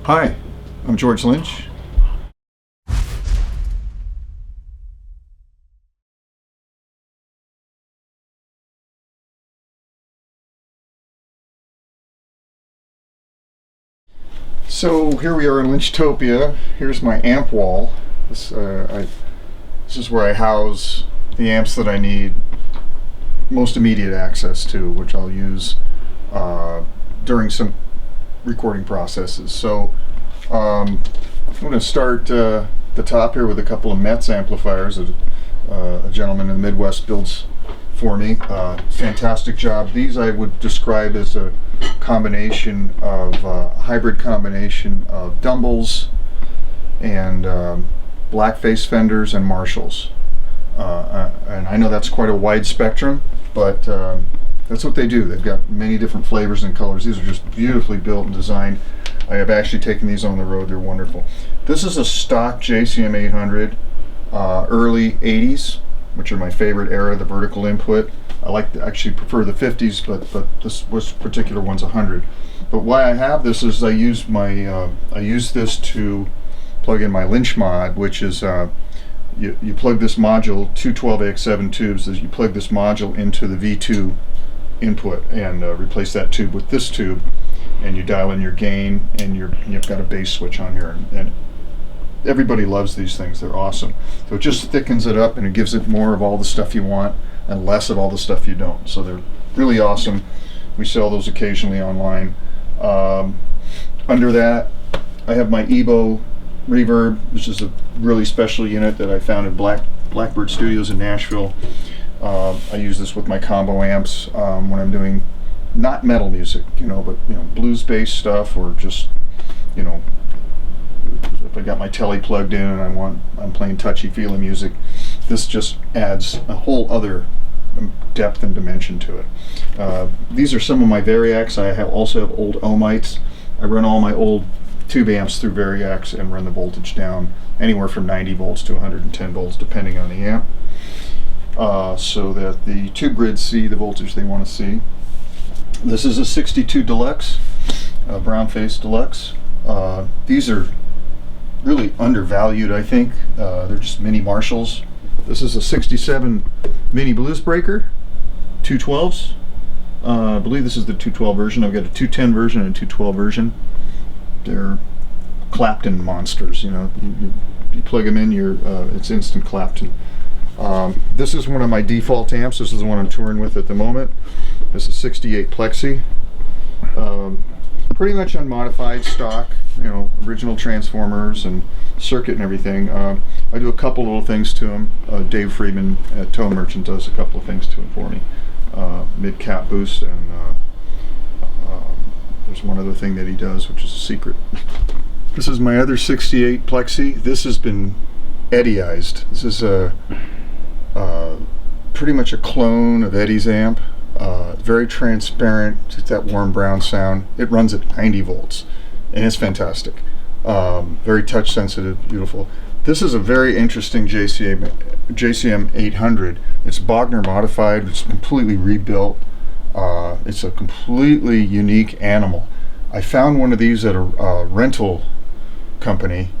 Hi, I'm George Lynch. So here we are in Lynchtopia. Here's my amp wall. This is where I house the amps that I need most immediate access to, which I'll use during some recording processes. So I'm going to start the top here with a couple of Metz amplifiers that a gentleman in the Midwest builds for me. Fantastic job. These I would describe as a combination of hybrid combination of Dumbles and Blackface Fenders and Marshalls. And I know that's quite a wide spectrum, but that's what they do. They've got many different flavors and colors. These are just beautifully built and designed. I have actually taken these on the road. They're wonderful. This is a stock JCM 800, early 80s, which are my favorite era, the vertical input. I actually prefer the 50s, but this particular one's 100. But why I have this is I use this to plug in my Lynch mod, which is you plug this module, two 12AX7 tubes, you plug this module into the V2 input and replace that tube with this tube, and you dial in your gain, and you've got a bass switch on here, and everybody loves these things. They're awesome. So it just thickens it up and it gives it more of all the stuff you want and less of all the stuff you don't. So they're really awesome. We sell those occasionally online. Under that, I have my EBO reverb, which is a really special unit that I found at Blackbird Studios in Nashville. I use this with my combo amps when I'm doing not metal music, but blues-based stuff, or just if I got my telly plugged in and I'm playing touchy-feely music. This just adds a whole other depth and dimension to it. These are some of my Variacs. I also have old Ohmites. I run all my old tube amps through Variacs and run the voltage down anywhere from 90 volts to 110 volts depending on the amp, so that the tube grids see the voltage they want to see. This is a 62 Deluxe, brown face Deluxe. These are really undervalued, I think. They're just mini Marshalls. This is a 67 Mini Blues Breaker, 212s. I believe this is the 212 version. I've got a 210 version and a 212 version. They're Clapton monsters. You plug them in, it's instant Clapton. This is one of my default amps. This is the one I'm touring with at the moment. This is 68 Plexi. Pretty much unmodified stock, original transformers and circuit and everything. I do a couple little things to them. Dave Friedman at Tone Merchant does a couple of things to him for me. Mid-cap boost, and there's one other thing that he does, which is a secret. This is my other 68 Plexi. This has been Eddieized. This is pretty much a clone of Eddie's amp. Very transparent, it's that warm brown sound. It runs at 90 volts, and it's fantastic. Very touch sensitive, beautiful. This is a very interesting JCM 800. It's Bogner modified. It's completely rebuilt. It's a completely unique animal. I found one of these at a rental company.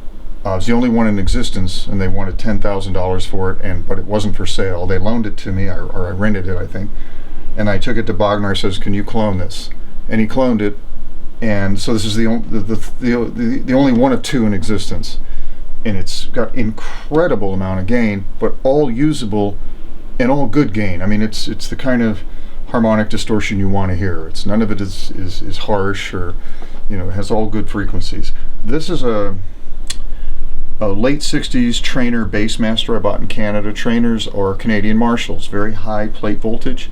It's the only one in existence, and they wanted $10,000 for it, but it wasn't for sale. They loaned it to me, or I rented it, I think. And I took it to Bogner. I says, "Can you clone this?" And he cloned it. And so this is the only one of two in existence. And it's got incredible amount of gain, but all usable and all good gain. I mean, it's the kind of harmonic distortion you want to hear. None of it is harsh, or it has all good frequencies. This is a late 60s Trainer Bassmaster I bought in Canada. Trainers are Canadian Marshalls, very high plate voltage.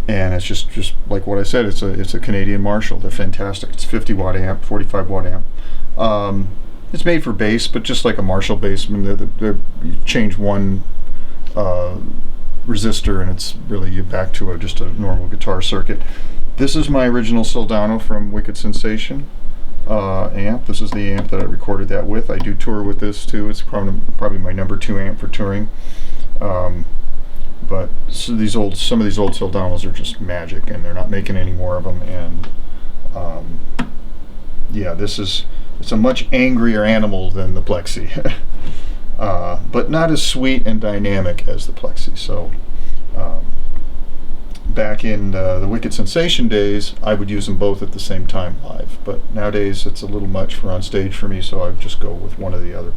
And it's just like what I said, it's a Canadian Marshall. They're fantastic. It's 50 watt amp, 45 watt amp. It's made for bass, but just like a Marshall bass, you change one resistor and it's really back to just a normal guitar circuit. This is my original Soldano from Wicked Sensation amp. This is the amp that I recorded that with. I do tour with this too. It's probably my number 2 amp for touring. But some of these old Soldanos are just magic, and they're not making any more of them. And yeah, this is It's a much angrier animal than the Plexi, but not as sweet and dynamic as the Plexi. So back in the Wicked Sensation days, I would use them both at the same time live. But nowadays, it's a little much for on stage for me, so I just go with one or the other.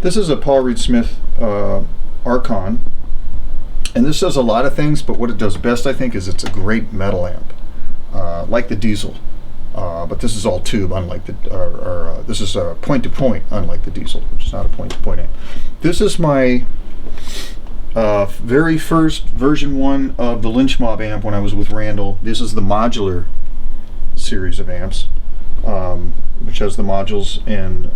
This is a Paul Reed Smith Archon, and this does a lot of things, but what it does best, I think, is it's a great metal amp, like the Diesel. But this is all tube, unlike the, this is point-to-point, unlike the Diesel, which is not a point-to-point amp. This is my very first version 1 of the Lynch Mob amp when I was with Randall. This is the modular series of amps, which has the modules and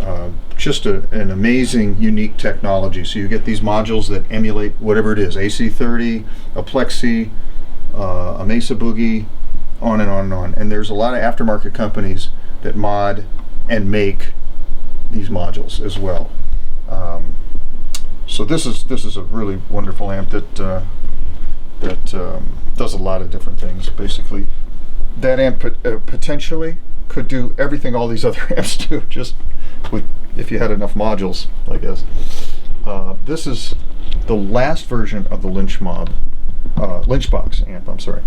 just an amazing, unique technology. So you get these modules that emulate whatever it is, AC30, a Plexi, a Mesa Boogie, on and on and on. And there's a lot of aftermarket companies that mod and make these modules as well. So this is a really wonderful amp that does a lot of different things. Basically, that amp potentially could do everything all these other amps do, just with if you had enough modules, I guess. This is the last version of the Lynchbox amp. I'm sorry,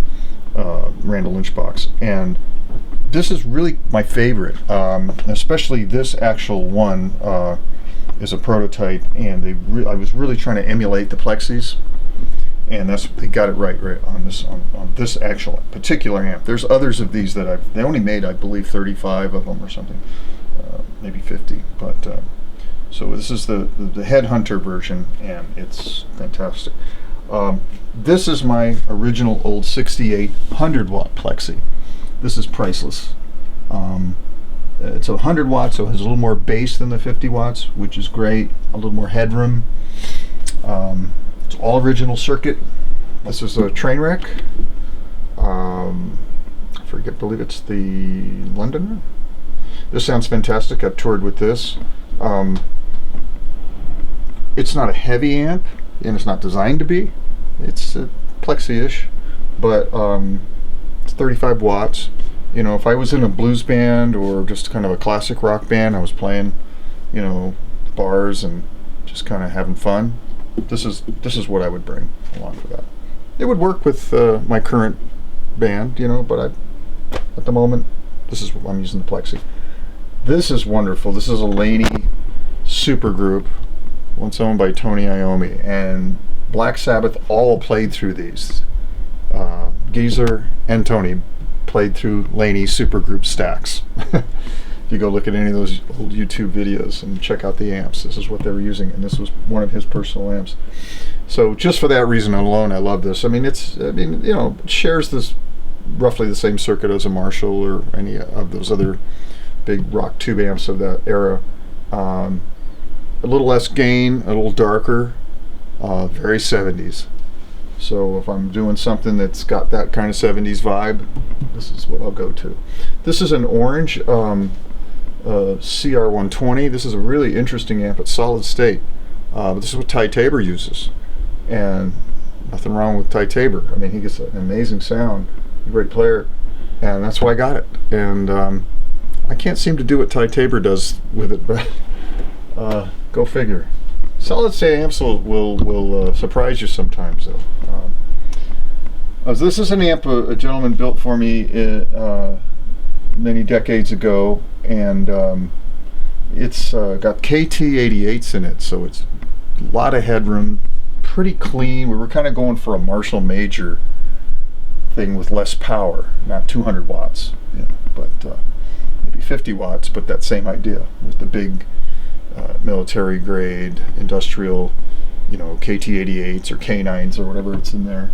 Randall Lynchbox, and this is really my favorite, especially this actual one. Is a prototype, and I was really trying to emulate the Plexis, and they got it right on this actual particular amp. There's others of these that they only made, I believe, 35 of them or something, maybe 50. But so this is the Headhunter version, and it's fantastic. This is my original old 6800 watt Plexi. This is priceless. It's 100 watts, so it has a little more bass than the 50 watts, which is great. A little more headroom. It's all original circuit. This is a Trainwreck. I believe it's the Londoner. This sounds fantastic. I've toured with this. It's not a heavy amp, and it's not designed to be. It's Plexi-ish, but it's 35 watts. You know, if I was in a blues band or just kind of a classic rock band, I was playing, you know, bars and just kind of having fun, this is what I would bring along for that. It would work with my current band, you know, but at the moment, this is what I'm using the Plexi. This is wonderful. This is a Laney supergroup, once owned by Tony Iommi, and Black Sabbath all played through these. Geezer and Tony played through Laney supergroup stacks. If you go look at any of those old YouTube videos and check out the amps, this is what they were using, and this was one of his personal amps. So just for that reason alone, I love this. I mean, you know, it shares this roughly the same circuit as a Marshall or any of those other big rock tube amps of that era. A little less gain, a little darker, very 70s. So if I'm doing something that's got that kind of 70s vibe, this is what I'll go to. This is an orange CR120. This is a really interesting amp. It's solid state. But this is what Ty Tabor uses. And nothing wrong with Ty Tabor. I mean, he gets an amazing sound, a great player, and that's why I got it. And I can't seem to do what Ty Tabor does with it, but go figure. Solid state amps will surprise you sometimes, though. This is an amp a gentleman built for me many decades ago, and it's got KT88s in it, so it's a lot of headroom, pretty clean. We were kind of going for a Marshall Major thing with less power, not 200 watts, you know, but maybe 50 watts, but that same idea with the big military grade, industrial, you know, KT88s or K9s or whatever it's in there.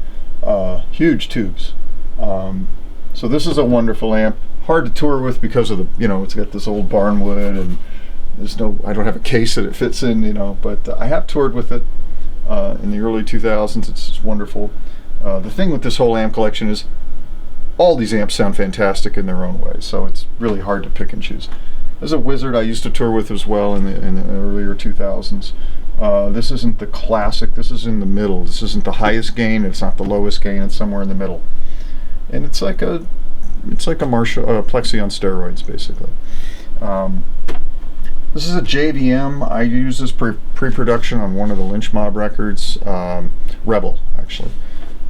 Huge tubes. So this is a wonderful amp. Hard to tour with because of the, you know, it's got this old barnwood, and I don't have a case that it fits in, you know, but I have toured with it in the early 2000s. It's wonderful. The thing with this whole amp collection is all these amps sound fantastic in their own way, so it's really hard to pick and choose. There's a Wizard I used to tour with as well in the earlier 2000s. This isn't the classic. This is in the middle. This isn't the highest gain. It's not the lowest gain. It's somewhere in the middle. And it's like a Marshall Plexi on steroids, basically. This is a JVM. I use this pre-production on one of the Lynch Mob records, Rebel, actually.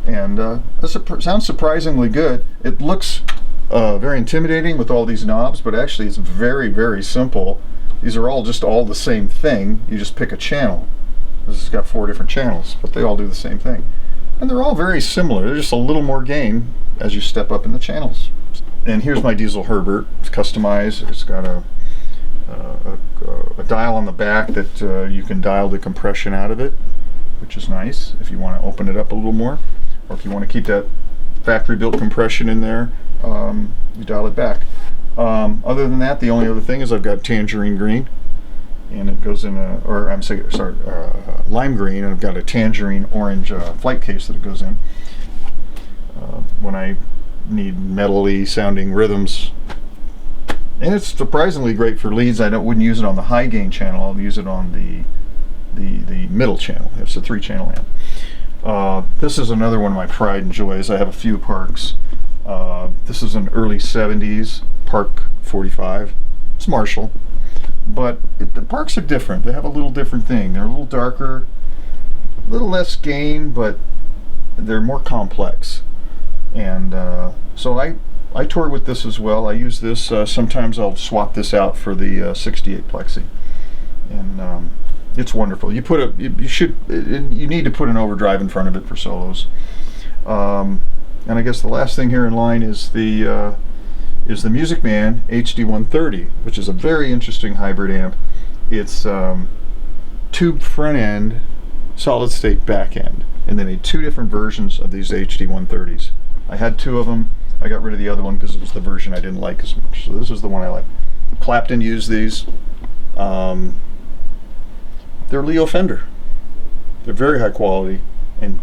And this sounds surprisingly good. It looks very intimidating with all these knobs, but actually it's very, very simple. These are all the same thing. You just pick a channel. This has got 4 different channels, but they all do the same thing. And they're all very similar. They're just a little more gain as you step up in the channels. And here's my Diesel Herbert. It's customized. It's got a dial on the back that you can dial the compression out of it, which is nice if you want to open it up a little more, or if you want to keep that factory built compression in there, you dial it back. Other than that, the only other thing is I've got tangerine green, and it goes in lime green, and I've got a tangerine orange flight case that it goes in. When I need metal-y sounding rhythms. And it's surprisingly great for leads. I wouldn't use it on the high gain channel. I'll use it on the middle channel. It's a 3-channel amp. This is another one of my pride and joys. I have a few Parks. This is an early 70s Park 45. It's Marshall. But the Parks are different. They have a little different thing. They're a little darker, a little less gain, but they're more complex. And so I tour with this as well. I use this. Sometimes I'll swap this out for the 68 Plexi, and it's wonderful. You need to put an overdrive in front of it for solos. And I guess the last thing here in line is the Music Man HD130, which is a very interesting hybrid amp. It's tube front end, solid state back end, and they made 2 different versions of these HD130s. I had 2 of them. I got rid of the other one because it was the version I didn't like as much. So this is the one I like. Clapton used these. They're Leo Fender. They're very high quality, and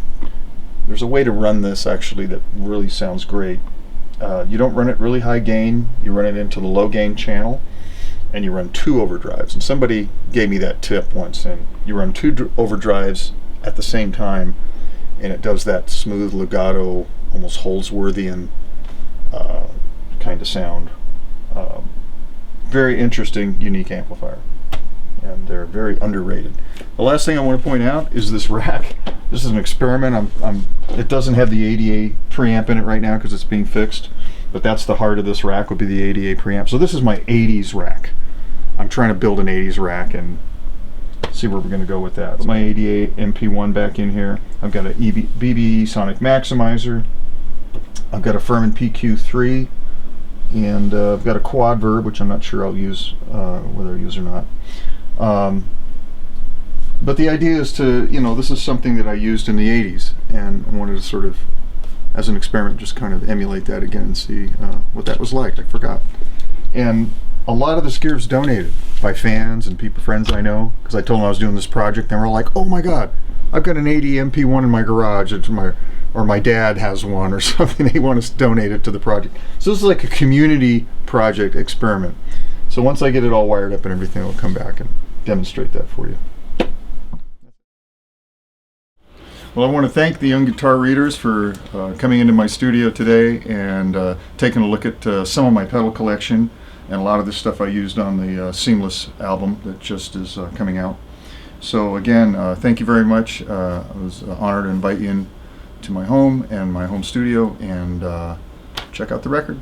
there's a way to run this actually that really sounds great. You don't run it really high gain. You run it into the low gain channel, and you run 2 overdrives. And somebody gave me that tip once, and you run 2 overdrives at the same time, and it does that smooth legato, almost Holdsworthian kind of sound. Very interesting, unique amplifier, and they're very underrated. The last thing I want to point out is this rack. This is an experiment. It doesn't have the ADA preamp in it right now because it's being fixed, but that's the heart of this rack, would be the ADA preamp. So this is my 80s rack. I'm trying to build an 80s rack and see where we're going to go with that. My ADA MP1 back in here. I've got a BBE Sonic Maximizer. I've got a Furman PQ3, and I've got a Quad Verb, which I'm not sure I'll use, whether I use or not. But the idea is to, this is something that I used in the 80s, and I wanted to sort of, as an experiment, just kind of emulate that again and see what that was like. I forgot. And a lot of this gear is donated by fans and friends I know, because I told them I was doing this project, and they were all like, "Oh my God, I've got an 80 MP1 in my garage, or my dad has one," or something. They want to donate it to the project. So this is like a community project experiment. So once I get it all wired up and everything, I'll come back and demonstrate that for you. Well, I want to thank the Young Guitar Readers for coming into my studio today and taking a look at some of my pedal collection, and a lot of the stuff I used on the Seamless album that just is coming out. So again, thank you very much. I was honored to invite you in to my home and my home studio, and check out the record.